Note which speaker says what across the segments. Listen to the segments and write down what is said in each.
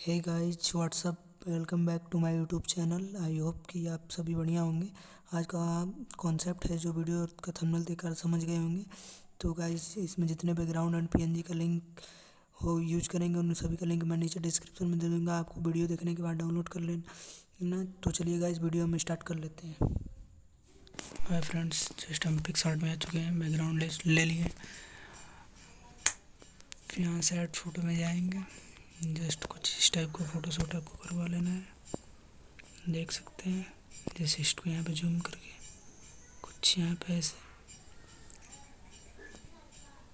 Speaker 1: Hey guys what's up, welcome back to my YouTube channel. I hope कि आप सभी बढ़िया होंगे। आज का कॉन्सेप्ट है जो वीडियो का थंबनेल देखकर समझ गए होंगे। तो गाइस इसमें जितने बैकग्राउंड एंड पीएनजी का लिंक हो यूज करेंगे उन सभी का लिंक मैं नीचे डिस्क्रिप्शन में दे दूँगा। आपको वीडियो देखने के बाद डाउनलोड कर लेना। तो चलिए गाइस वीडियो में स्टार्ट कर लेते हैं। हाय फ्रेंड्स, जस्ट हम पिक्सार्ट में आ चुके हैं। बैकग्राउंड ले लिए। फिर यहाँ से ऐड फोटो में जाएंगे। जस्ट कुछ इस टाइप का फोटोशूट आपको करवा लेना है। देख सकते हैं जैसे इसको यहाँ पे जूम करके कुछ यहाँ पे ऐसे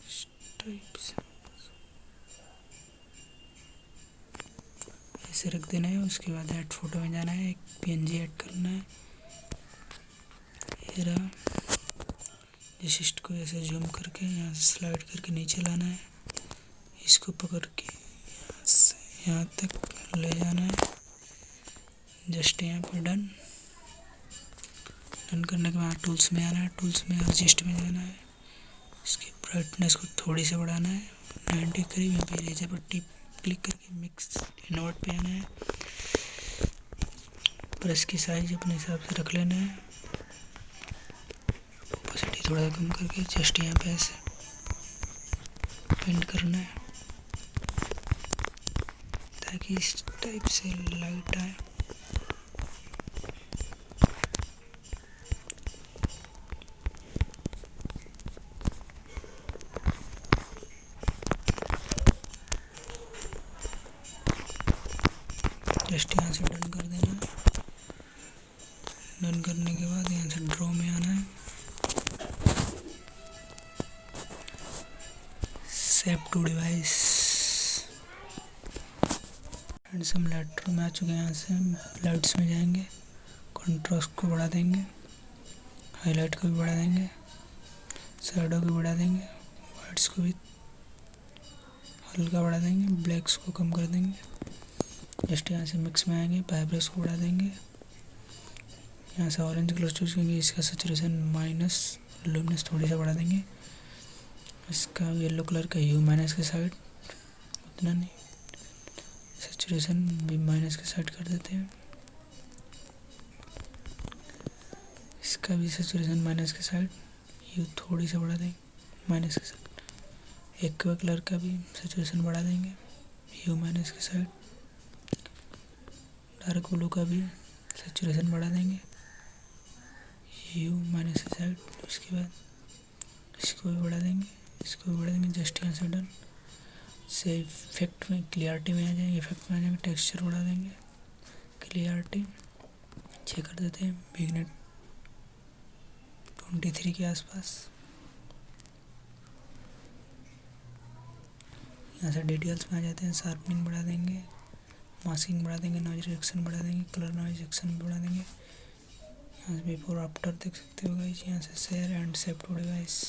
Speaker 1: इस टाइप से ऐसे रख देना है। उसके बाद ऐड फोटो में जाना है, एक पीएनजी ऐड करना है। ये रहा। जिस इसको ऐसे जूम करके यहाँ से स्लाइड करके नीचे लाना है। इसको पकड़ के यहाँ से यहाँ तक ले जाना है। जस्ट यहाँ पर डन करने के बाद टूल्स में आना है। टूल्स में एडजस्ट में जाना है। इसकी ब्राइटनेस को थोड़ी से बढ़ाना है 90 करीब। यहाँ पे इरेजर पर टिप क्लिक करके मिक्स इन्वर्ट पे आना है। ब्रश की साइज अपने हिसाब से रख लेना है। ओपेसिटी थोड़ा कम करके जस्ट यहाँ पे ऐसे पेंट करना है ताकि इस टाइप से लाइट आए। जस्ट यहाँ से डन कर देना है। डन करने के बाद यहाँ से ड्रॉ में आना है। Save to device. फ्रेंड्स हम लाइटरूम में आ चुके हैं। यहाँ से हम लाइट्स में जाएंगे। कंट्रास्ट को बढ़ा देंगे, हाईलाइट को भी बढ़ा देंगे, शैडो को बढ़ा देंगे, वाइट्स को भी हल्का बढ़ा देंगे, ब्लैक्स को कम कर देंगे। जस्ट यहाँ से मिक्स में आएंगे, वाइब्रेस को बढ़ा देंगे। यहाँ से ऑरेंज कलर चूज करेंगे। इसका सैचुरेशन माइनस, लुमिनस थोड़ी सा बढ़ा देंगे। इसका येलो कलर का ह्यू माइनस के साइड, उतना नहीं, सैचुरेशन भी माइनस के साइड कर देते हैं। इसका भी सैचुरेशन माइनस के साइड, ह्यू थोड़ी सा बढ़ा देंगे माइनस के साइड। एक्वा कलर का भी सैचुरेशन बढ़ा देंगे, ह्यू माइनस के साइड। डार्क ब्लू का भी सैचुरेशन बढ़ा देंगे, ह्यू माइनस के साइड। उसके बाद इसको भी बढ़ा देंगे, इसको भी बढ़ा देंगे। जस्ट यहाँ से डन। से इफेक्ट में क्लियरिटी में आ जाएंगे। इफेक्ट में आ जाएंगे, टेक्सचर बढ़ा देंगे, क्लियरिटी चेक कर देते हैं। बिगनेट 23 के आसपास। यहाँ से डिटेल्स में आ जाते हैं। शार्पनिंग बढ़ा देंगे, मास्किंग बढ़ा देंगे, नॉइज रिडक्शन बढ़ा देंगे, कलर नॉइज रिडक्शन बढ़ा देंगे। यहाँ से बिफोर आफ्टर देख सकते हो गाइस। यहाँ से share and save to device.